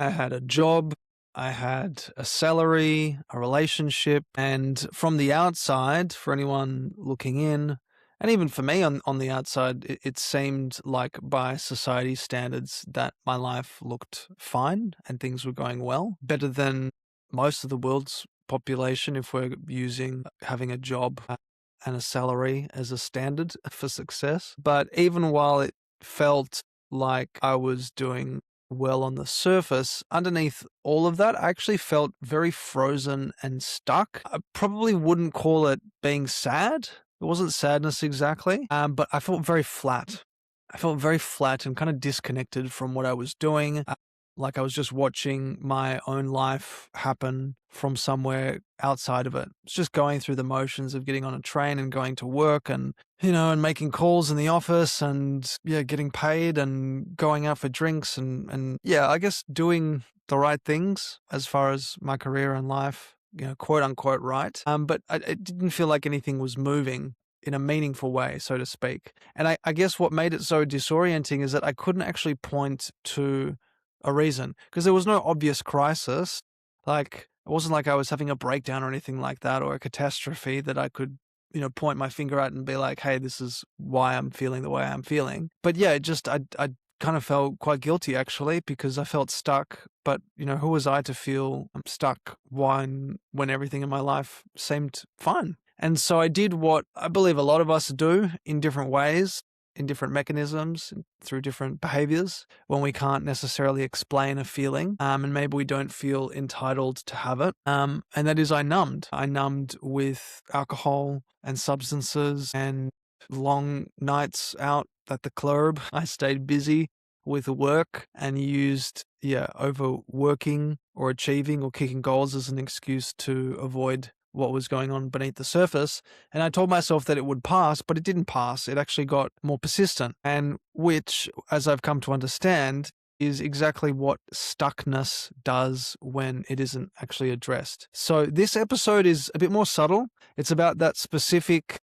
I had a job, I had a salary, a relationship, and from the outside, for anyone looking in, and even for me on the outside, it seemed like by society standards that my life looked fine and things were going well, better than most of the world's population if we're using having a job and a salary as a standard for success. But even while it felt like I was doing well on the surface, underneath all of that, I actually felt very frozen and stuck. I probably wouldn't call it being sad. It wasn't sadness exactly, but I felt very flat. I felt very flat and kind of disconnected from what I was doing. Like I was just watching my own life happen from somewhere outside of it. It's just going through the motions of getting on a train and going to work and, and making calls in the office and, yeah, getting paid and going out for drinks and yeah, I guess doing the right things as far as my career and life, quote unquote right. But it didn't feel like anything was moving in a meaningful way, so to speak. And I guess what made it so disorienting is that I couldn't actually point to a reason because there was no obvious crisis. Like it wasn't like I was having a breakdown or anything like that or a catastrophe that I could, point my finger at and be like, hey, this is why I'm feeling the way I'm feeling. But yeah, I kind of felt quite guilty actually because I felt stuck. But, who was I to feel stuck when everything in my life seemed fine? And so I did what I believe a lot of us do in different ways, in different mechanisms, through different behaviors when we can't necessarily explain a feeling, and maybe we don't feel entitled to have it. And that is I numbed. I numbed with alcohol and substances and long nights out at the club. I stayed busy with work and used, overworking or achieving or kicking goals as an excuse to avoid what was going on beneath the surface. And I told myself that it would pass, but it didn't pass. It actually got more persistent, and which, as I've come to understand, is exactly what stuckness does when it isn't actually addressed. So this episode is a bit more subtle. It's about that specific,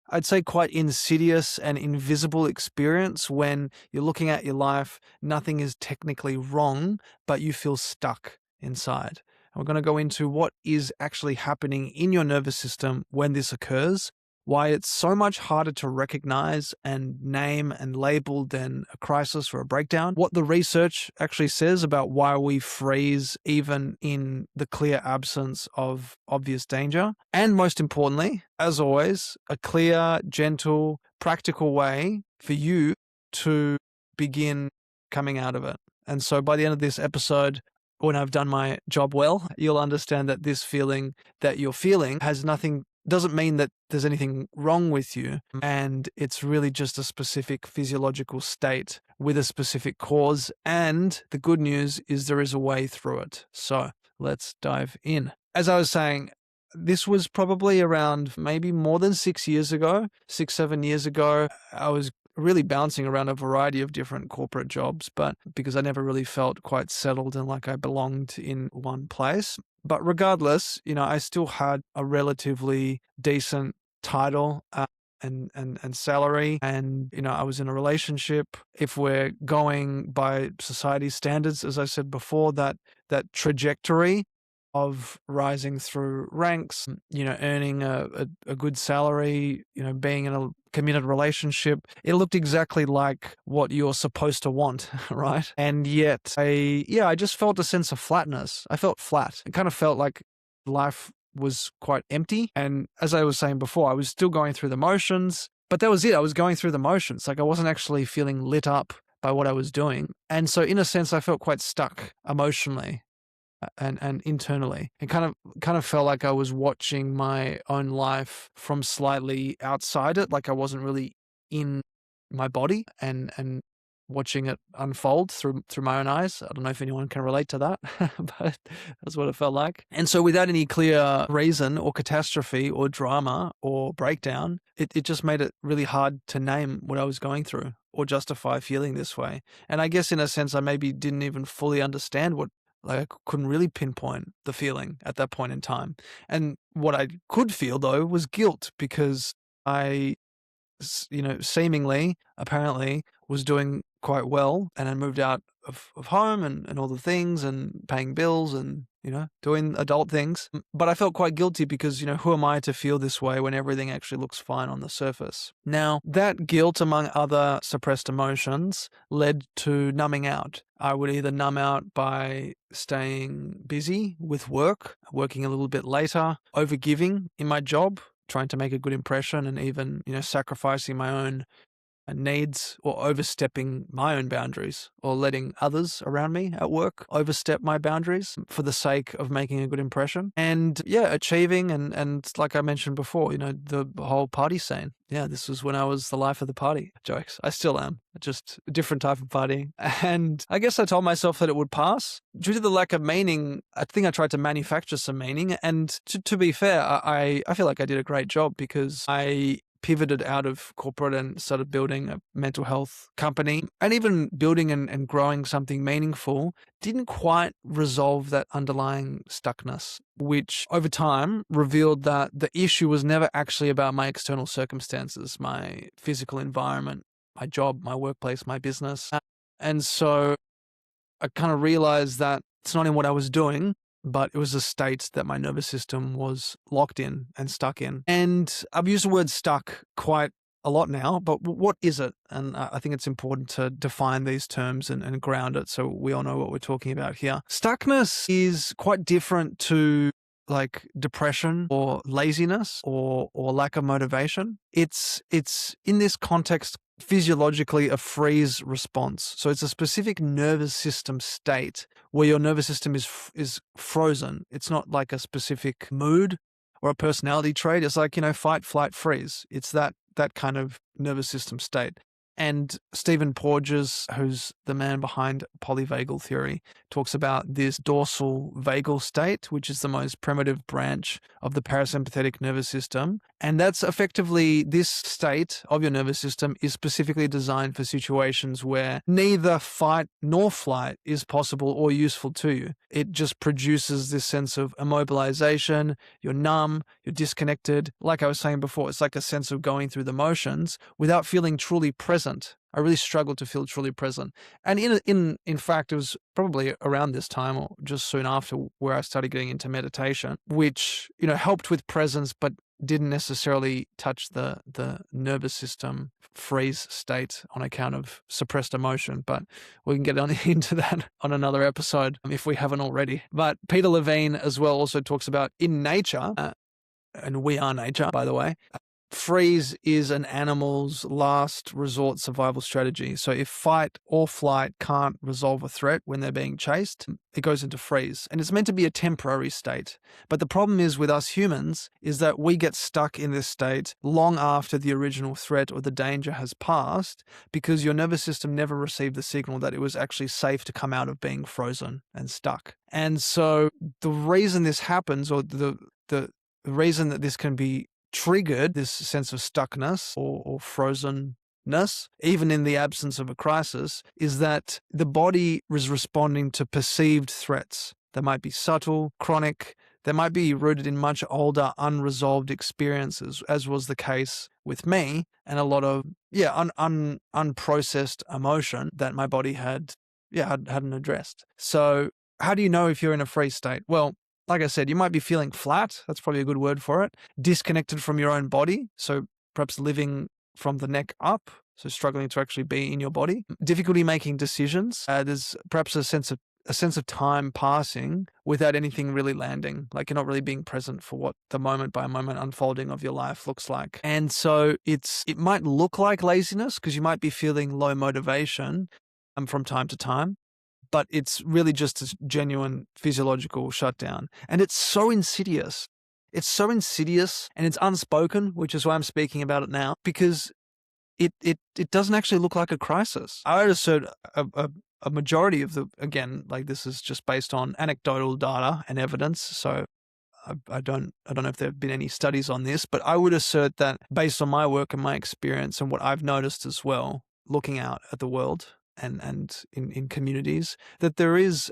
I'd say quite insidious and invisible experience when you're looking at your life, nothing is technically wrong, but you feel stuck inside. And we're going to go into what is actually happening in your nervous system when this occurs, why it's so much harder to recognize and name and label than a crisis or a breakdown, what the research actually says about why we freeze even in the clear absence of obvious danger, and most importantly, as always, a clear, gentle, practical way for you to begin coming out of it. And so by the end of this episode, when I've done my job well, you'll understand that this feeling that you're feeling doesn't mean that there's anything wrong with you. And it's really just a specific physiological state with a specific cause. And the good news is there is a way through it. So let's dive in. As I was saying, this was probably around maybe more than 6 years ago, 7 years ago. I was really bouncing around a variety of different corporate jobs, but because I never really felt quite settled and like I belonged in one place. But regardless, I still had a relatively decent title and salary, and I was in a relationship. If we're going by society standards, as I said before, that trajectory of rising through ranks, earning a good salary, being in a committed relationship, it looked exactly like what you're supposed to want, right? And yet I just felt a sense of flatness. I felt flat. It kind of felt like life was quite empty. And as I was saying before, I was still going through the motions, but that was it. I was going through the motions. Like I wasn't actually feeling lit up by what I was doing. And so in a sense, I felt quite stuck emotionally and internally. It kind of felt like I was watching my own life from slightly outside it, like I wasn't really in my body and watching it unfold through my own eyes. I don't know if anyone can relate to that, but that's what it felt like. And so without any clear reason or catastrophe or drama or breakdown, it just made it really hard to name what I was going through or justify feeling this way. And I guess in a sense, I maybe didn't even fully understand I couldn't really pinpoint the feeling at that point in time. And what I could feel, though, was guilt because I, seemingly, apparently, was doing quite well and I moved out of home and all the things and paying bills and, doing adult things. But I felt quite guilty because, who am I to feel this way when everything actually looks fine on the surface? Now, that guilt, among other suppressed emotions, led to numbing out. I would either numb out by staying busy with work, working a little bit later, overgiving in my job, trying to make a good impression, and even, sacrificing my own needs or overstepping my own boundaries or letting others around me at work overstep my boundaries for the sake of making a good impression. And yeah, achieving and like I mentioned before, the whole party scene. Yeah, this was when I was the life of the party. Jokes. I still am. Just a different type of partying. And I guess I told myself that it would pass. Due to the lack of meaning, I think I tried to manufacture some meaning. And to be fair, I feel like I did a great job because I pivoted out of corporate and started building a mental health company, and even building and growing something meaningful didn't quite resolve that underlying stuckness, which over time revealed that the issue was never actually about my external circumstances, my physical environment, my job, my workplace, my business. And so I kind of realized that it's not in what I was doing, but it was a state that my nervous system was locked in and stuck in. And I've used the word stuck quite a lot now, but what is it? And I think it's important to define these terms and ground it so we all know what we're talking about here. Stuckness is quite different to like depression or laziness or lack of motivation. It's in this context physiologically a freeze response. So it's a specific nervous system state where your nervous system is frozen. It's not like a specific mood or a personality trait. It's like, fight, flight, freeze. It's that kind of nervous system state. And Stephen Porges, who's the man behind polyvagal theory, talks about this dorsal vagal state, which is the most primitive branch of the parasympathetic nervous system. And that's effectively this state of your nervous system is specifically designed for situations where neither fight nor flight is possible or useful to you. It just produces this sense of immobilization. You're numb, you're disconnected. Like I was saying before, it's like a sense of going through the motions without feeling truly present. I really struggled to feel truly present. And in fact, it was probably around this time or just soon after where I started getting into meditation, which, helped with presence, but didn't necessarily touch the nervous system freeze state on account of suppressed emotion. But we can get on into that on another episode if we haven't already. But Peter Levine as well also talks about in nature, and we are nature, by the way, freeze is an animal's last resort survival strategy. So if fight or flight can't resolve a threat when they're being chased, it goes into freeze. And it's meant to be a temporary state. But the problem is with us humans is that we get stuck in this state long after the original threat or the danger has passed because your nervous system never received the signal that it was actually safe to come out of being frozen and stuck. And so the reason this happens, or the reason that this can be triggered, this sense of stuckness or frozenness, even in the absence of a crisis, is that the body is responding to perceived threats. They might be subtle, chronic, they might be rooted in much older, unresolved experiences, as was the case with me, and a lot of, unprocessed emotion that my body hadn't addressed. So how do you know if you're in a freeze state? Well, like I said, you might be feeling flat. That's probably a good word for it. Disconnected from your own body. So perhaps living from the neck up. So struggling to actually be in your body. Difficulty making decisions. There's perhaps a sense of time passing without anything really landing. Like you're not really being present for what the moment by moment unfolding of your life looks like. And so it might look like laziness because you might be feeling low motivation from time to time. But it's really just a genuine physiological shutdown. And it's so insidious. It's so insidious and it's unspoken, which is why I'm speaking about it now, because it doesn't actually look like a crisis. I would assert a majority of again, like this is just based on anecdotal data and evidence. So I don't know if there have been any studies on this, but I would assert that based on my work and my experience and what I've noticed as well, looking out at the world, and in communities, that there is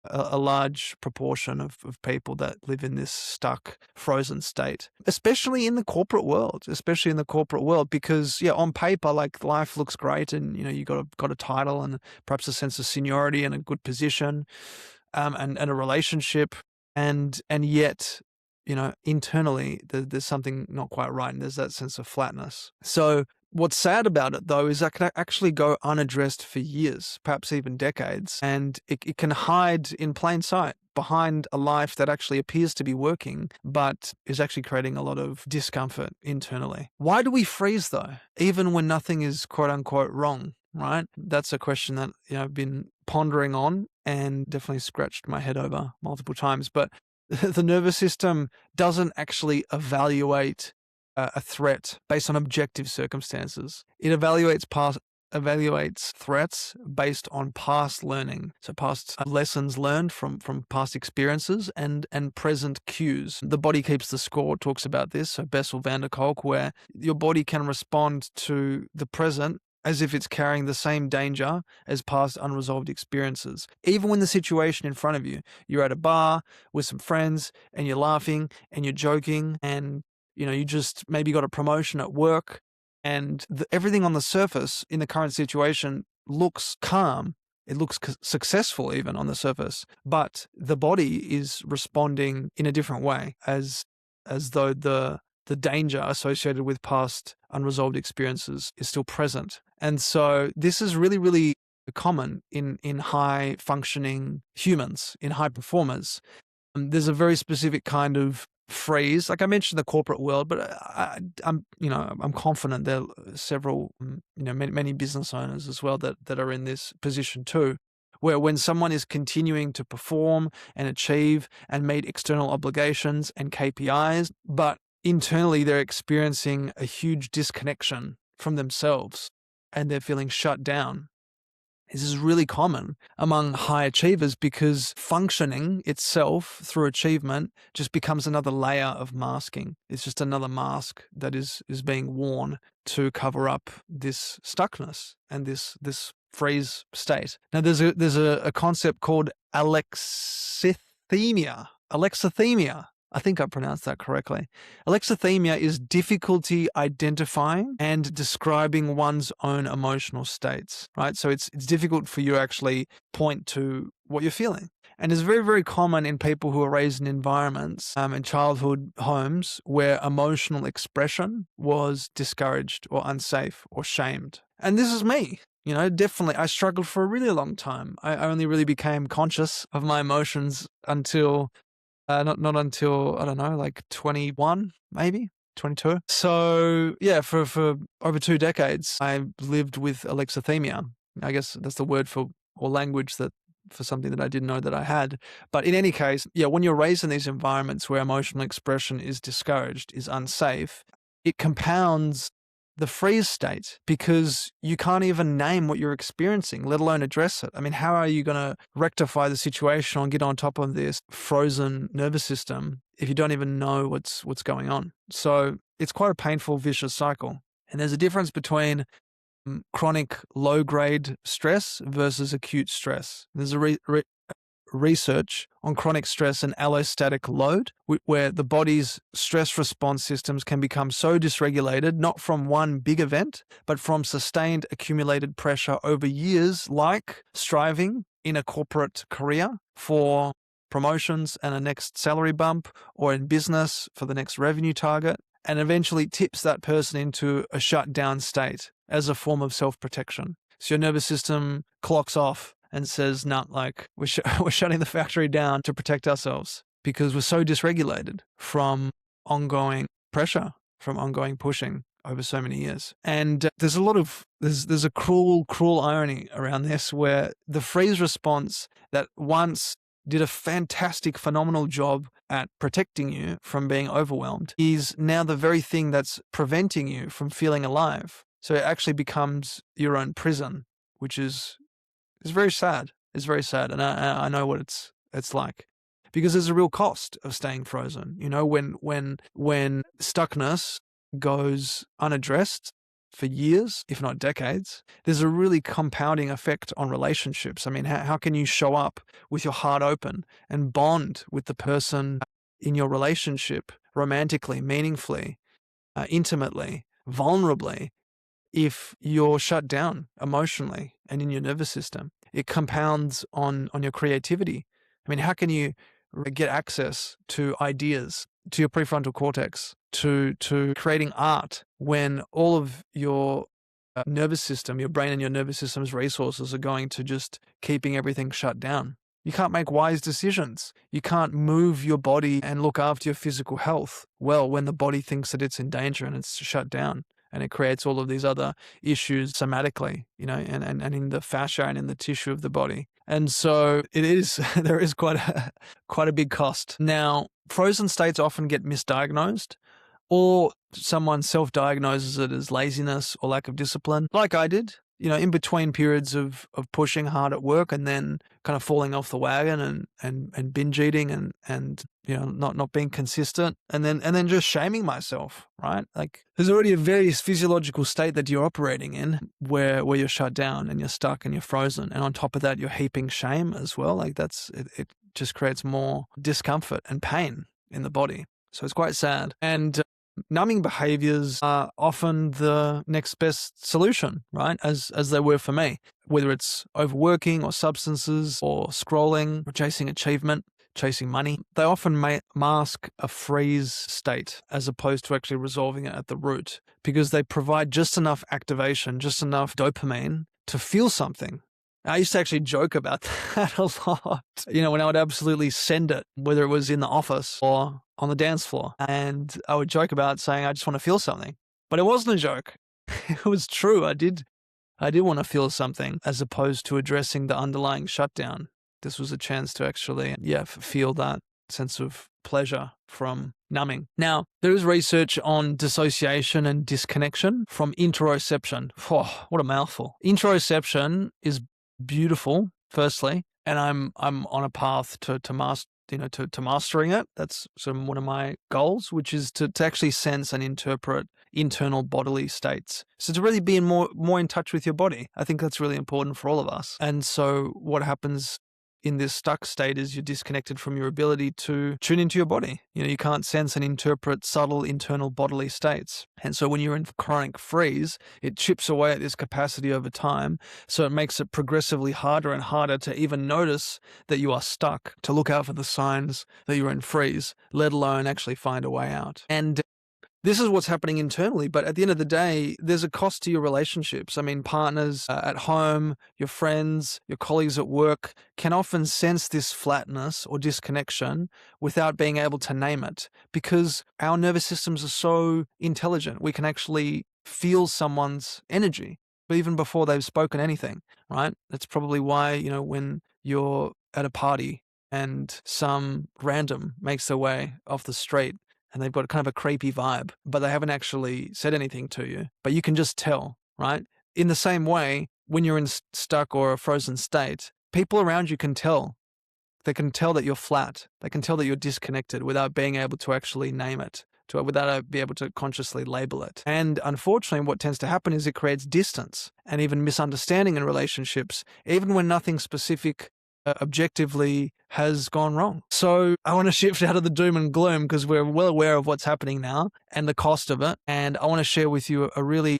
a large proportion of people that live in this stuck, frozen state, especially in the corporate world, because yeah, on paper, like life looks great and, you got a title and perhaps a sense of seniority and a good position, and a relationship. And yet, internally there's something not quite right. And there's that sense of flatness. So what's sad about it, though, is that can actually go unaddressed for years, perhaps even decades, and it can hide in plain sight behind a life that actually appears to be working, but is actually creating a lot of discomfort internally. Why do we freeze, though, even when nothing is quote unquote wrong? Right? That's a question that I've been pondering on and definitely scratched my head over multiple times. But the nervous system doesn't actually evaluate a threat based on objective circumstances. It evaluates threats based on past learning, so past lessons learned from past experiences and present cues. The body keeps the score talks about this, so Bessel van der Kolk, where your body can respond to the present as if it's carrying the same danger as past unresolved experiences. Even when the situation in front of you're at a bar with some friends and you're laughing and you're joking and you just maybe got a promotion at work, and everything on the surface in the current situation looks calm. It looks successful even on the surface, but the body is responding in a different way, as though the danger associated with past unresolved experiences is still present. And so this is really, really common in high functioning humans, in high performers. There's a very specific kind of phrase, like I mentioned the corporate world, but I'm confident there are several, many business owners as well that are in this position too, where when someone is continuing to perform and achieve and meet external obligations and KPIs, but internally they're experiencing a huge disconnection from themselves and they're feeling shut down. This is really common among high achievers because functioning itself through achievement just becomes another layer of masking. It's just another mask that is being worn to cover up this stuckness and this freeze state. Now, there's a concept called alexithymia. Alexithymia. I think I pronounced that correctly. Alexithymia is difficulty identifying and describing one's own emotional states, right? So it's difficult for you to actually point to what you're feeling. And it's very, very common in people who are raised in environments, in childhood homes where emotional expression was discouraged or unsafe or shamed. And this is me. Definitely, I struggled for a really long time. I only really became conscious of my emotions until not until, I don't know, like 21, maybe 22. So yeah, for over 2 decades, I lived with alexithymia. I guess that's the word for, or language that for something that I didn't know that I had. But in any case, yeah, when you're raised in these environments where emotional expression is discouraged, is unsafe, it compounds the freeze state because you can't even name what you're experiencing, let alone address it. I mean, how are you going to rectify the situation or get on top of this frozen nervous system if you don't even know what's going on? So it's quite a painful, vicious cycle. And there's a difference between chronic low-grade stress versus acute stress. There's a research on chronic stress and allostatic load, where the body's stress response systems can become so dysregulated, not from one big event, but from sustained accumulated pressure over years, like striving in a corporate career for promotions and a next salary bump, or in business for the next revenue target, and eventually tips that person into a shutdown state as a form of self-protection. So your nervous system clocks off and says, "No, like we're shutting the factory down to protect ourselves because we're so dysregulated from ongoing pressure, from ongoing pushing over so many years." And there's a cruel irony around this, where the freeze response that once did a fantastic, phenomenal job at protecting you from being overwhelmed is now the very thing that's preventing you from feeling alive. So it actually becomes your own prison, which is very sad. It's very sad. And I know what it's like, because there's a real cost of staying frozen. When stuckness goes unaddressed, for years, if not decades, there's a really compounding effect on relationships. I mean, how can you show up with your heart open and bond with the person in your relationship romantically, meaningfully, intimately, vulnerably, if you're shut down emotionally and in your nervous system? It compounds on your creativity. I mean, how can you get access to ideas, to your prefrontal cortex, to creating art when all of your nervous system, your brain and your nervous system's resources are going to just keeping everything shut down? You can't make wise decisions. You can't move your body and look after your physical health well when the body thinks that it's in danger and it's shut down. And it creates all of these other issues somatically, and in the fascia and in the tissue of the body. And so it is, there is quite a big cost. Now, frozen states often get misdiagnosed, or someone self-diagnoses it as laziness or lack of discipline, like I did, in between periods of pushing hard at work and then kind of falling off the wagon and binge eating and not being consistent and then just shaming myself, right? Like there's already a very physiological state that you're operating in where you're shut down and you're stuck and you're frozen. And on top of that, you're heaping shame as well. Like it just creates more discomfort and pain in the body. So it's quite sad. And numbing behaviors are often the next best solution, right? As they were for me, whether it's overworking or substances or scrolling or chasing achievement, chasing money, they often mask a freeze state as opposed to actually resolving it at the root, because they provide just enough activation, just enough dopamine to feel something. I used to actually joke about that a lot, when I would absolutely send it, whether it was in the office or on the dance floor. And I would joke about saying, I just want to feel something. But it wasn't a joke. It was true. I did want to feel something as opposed to addressing the underlying shutdown. This was a chance to actually, feel that sense of pleasure from numbing. Now, there is research on dissociation and disconnection from interoception. Oh, what a mouthful. Interoception is beautiful, firstly, and I'm on a path to mastering it. That's sort of one of my goals, which is to actually sense and interpret internal bodily states. So to really be more in touch with your body. I think that's really important for all of us. And so what happens in this stuck state is you're disconnected from your ability to tune into your body. You can't sense and interpret subtle internal bodily states. And so when you're in chronic freeze, it chips away at this capacity over time. So it makes it progressively harder and harder to even notice that you are stuck, to look out for the signs that you're in freeze, let alone actually find a way out. And this is what's happening internally, but at the end of the day, there's a cost to your relationships. I mean, partners at home, your friends, your colleagues at work can often sense this flatness or disconnection without being able to name it, because our nervous systems are so intelligent. We can actually feel someone's energy even before they've spoken anything, right? That's probably why, when you're at a party and some random makes their way off the street, and they've got kind of a creepy vibe, but they haven't actually said anything to you, but you can just tell, right? In the same way, when you're in stuck or a frozen state, people around you can tell. They can tell that you're flat. They can tell that you're disconnected without being able to actually name it, without being able to consciously label it. And unfortunately, what tends to happen is it creates distance and even misunderstanding in relationships, even when nothing specific objectively has gone wrong. So I want to shift out of the doom and gloom, because we're well aware of what's happening now and the cost of it. And I want to share with you a really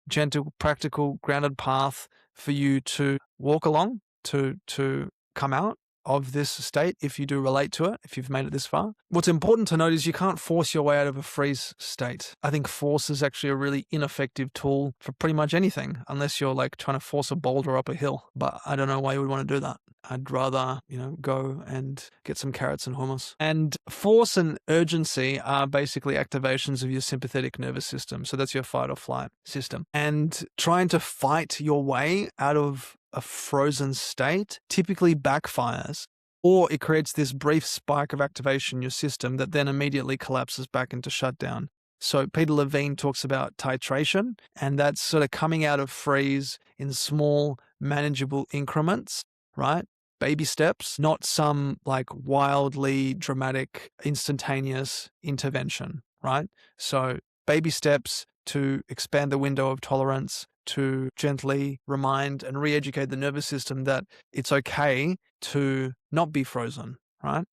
gentle, practical, grounded path for you to walk along, to come out of this state if you do relate to it, if you've made it this far. What's important to note is you can't force your way out of a freeze state. I think force is actually a really ineffective tool for pretty much anything, unless you're like trying to force a boulder up a hill. But I don't know why you would want to do that. I'd rather, go and get some carrots and hummus. And force and urgency are basically activations of your sympathetic nervous system. So that's your fight or flight system. And trying to fight your way out of a frozen state typically backfires, or it creates this brief spike of activation in your system that then immediately collapses back into shutdown. So Peter Levine talks about titration, and that's sort of coming out of freeze in small, manageable increments, right? Baby steps, not some like wildly dramatic, instantaneous intervention, right? So baby steps to expand the window of tolerance, to gently remind and re-educate the nervous system that it's okay to not be frozen, right?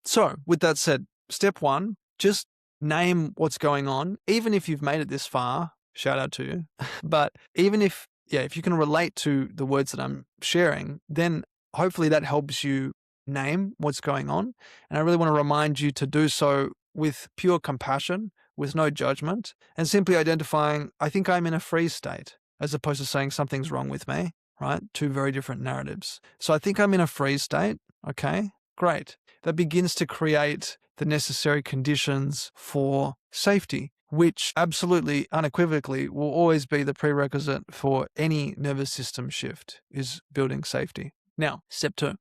So with that said, step one, just name what's going on. Even if you've made it this far, shout out to you. But even if you can relate to the words that I'm sharing, then hopefully that helps you name what's going on. And I really want to remind you to do so with pure compassion, with no judgment, and simply identifying, I think I'm in a freeze state, as opposed to saying something's wrong with me, right? Two very different narratives. So I think I'm in a freeze state. Okay, great. That begins to create the necessary conditions for safety, which absolutely, unequivocally, will always be the prerequisite for any nervous system shift, is building safety. Now, step two,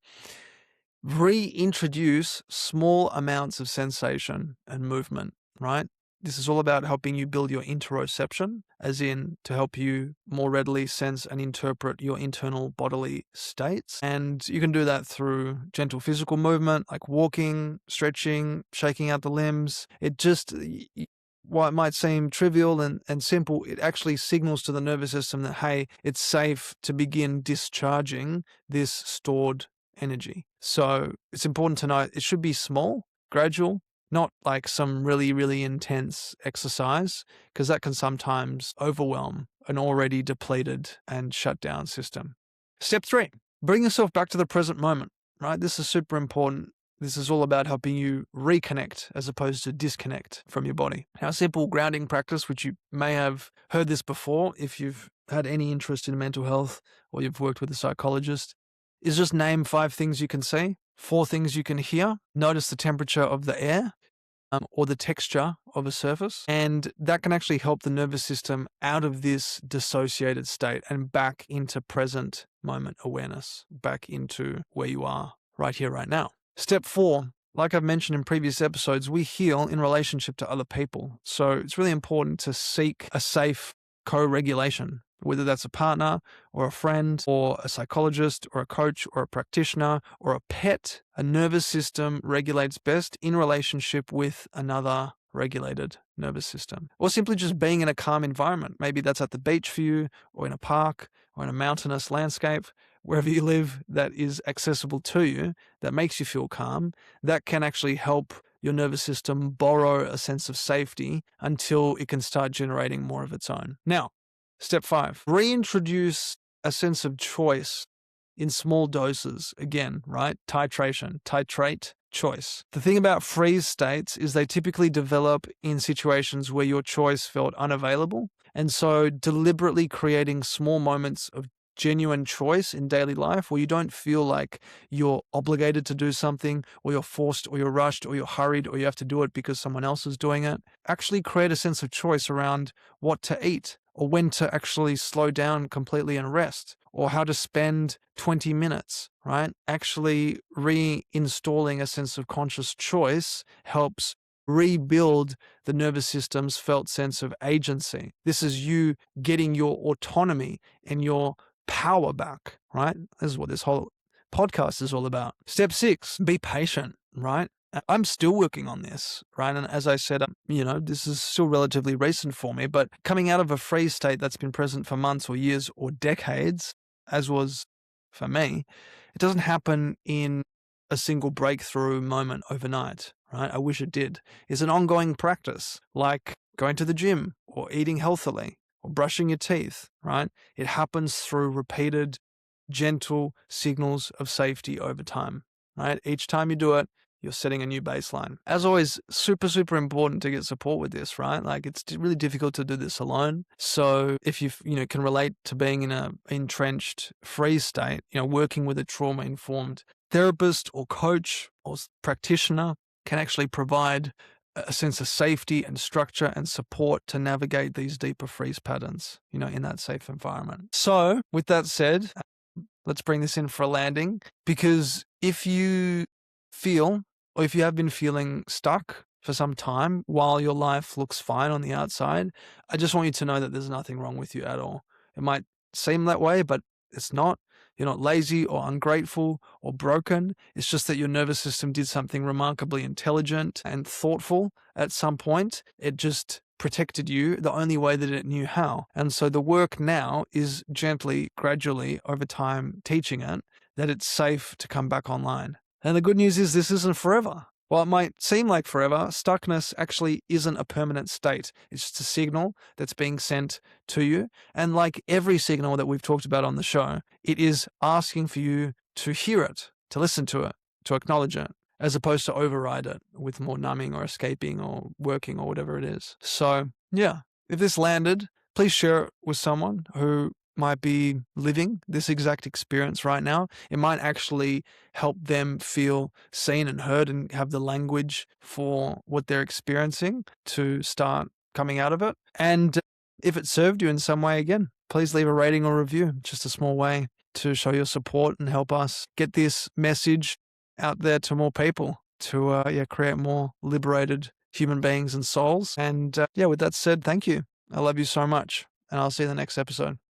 reintroduce small amounts of sensation and movement, right? This is all about helping you build your interoception, as in to help you more readily sense and interpret your internal bodily states. And you can do that through gentle physical movement, like walking, stretching, shaking out the limbs. It just, while it might seem trivial and simple, it actually signals to the nervous system that, hey, it's safe to begin discharging this stored energy. So it's important to know it should be small, gradual, not like some really, really intense exercise, because that can sometimes overwhelm an already depleted and shut down system. Step three, bring yourself back to the present moment, right? This is super important. This is all about helping you reconnect as opposed to disconnect from your body. Now, a simple grounding practice, which you may have heard this before if you've had any interest in mental health or you've worked with a psychologist, is just name 5 things you can see, 4 things you can hear, notice the temperature of the air or the texture of a surface, and that can actually help the nervous system out of this dissociated state and back into present moment awareness, back into where you are right here, right now. Step 4, like I've mentioned in previous episodes, we heal in relationship to other people. So it's really important to seek a safe co-regulation, whether that's a partner or a friend or a psychologist or a coach or a practitioner or a pet. A nervous system regulates best in relationship with another regulated nervous system, or simply just being in a calm environment. Maybe that's at the beach for you, or in a park, or in a mountainous landscape, wherever you live that is accessible to you, that makes you feel calm. That can actually help your nervous system borrow a sense of safety until it can start generating more of its own. Now, step 5, reintroduce a sense of choice in small doses. Again, right? Titration, titrate, choice. The thing about freeze states is they typically develop in situations where your choice felt unavailable. And so deliberately creating small moments of genuine choice in daily life where you don't feel like you're obligated to do something, or you're forced, or you're rushed, or you're hurried, or you have to do it because someone else is doing it. Actually create a sense of choice around what to eat, or when to actually slow down completely and rest, or how to spend 20 minutes, right? Actually reinstalling a sense of conscious choice helps rebuild the nervous system's felt sense of agency. This is you getting your autonomy and your power back, right? This is what this whole podcast is all about. Step 6, be patient, right? I'm still working on this, right? And as I said, this is still relatively recent for me, but coming out of a freeze state that's been present for months or years or decades, as was for me, it doesn't happen in a single breakthrough moment overnight, right? I wish it did. It's an ongoing practice, like going to the gym or eating healthily or brushing your teeth, right? It happens through repeated, gentle signals of safety over time, right? Each time you do it, you're setting a new baseline. As always, super, super important to get support with this, right? Like, it's really difficult to do this alone. So if you can relate to being in a entrenched freeze state, working with a trauma-informed therapist or coach or practitioner can actually provide a sense of safety and structure and support to navigate these deeper freeze patterns, in that safe environment. So with that said, let's bring this in for a landing, because if you feel, or if you have been feeling stuck for some time while your life looks fine on the outside, I just want you to know that there's nothing wrong with you at all. It might seem that way, but it's not. You're not lazy or ungrateful or broken. It's just that your nervous system did something remarkably intelligent and thoughtful at some point. It just protected you the only way that it knew how. And so the work now is gently, gradually, over time, teaching it that it's safe to come back online. And the good news is this isn't forever. While it might seem like forever, stuckness actually isn't a permanent state. It's just a signal that's being sent to you. And like every signal that we've talked about on the show, it is asking for you to hear it, to listen to it, to acknowledge it, as opposed to override it with more numbing or escaping or working or whatever it is. So, yeah, if this landed, please share it with someone who might be living this exact experience right now. It might actually help them feel seen and heard and have the language for what they're experiencing to start coming out of it. And if it served you in some way, again, please leave a rating or review. Just a small way to show your support and help us get this message out there to more people to create more liberated human beings and souls. And with that said, thank you. I love you so much. And I'll see you in the next episode.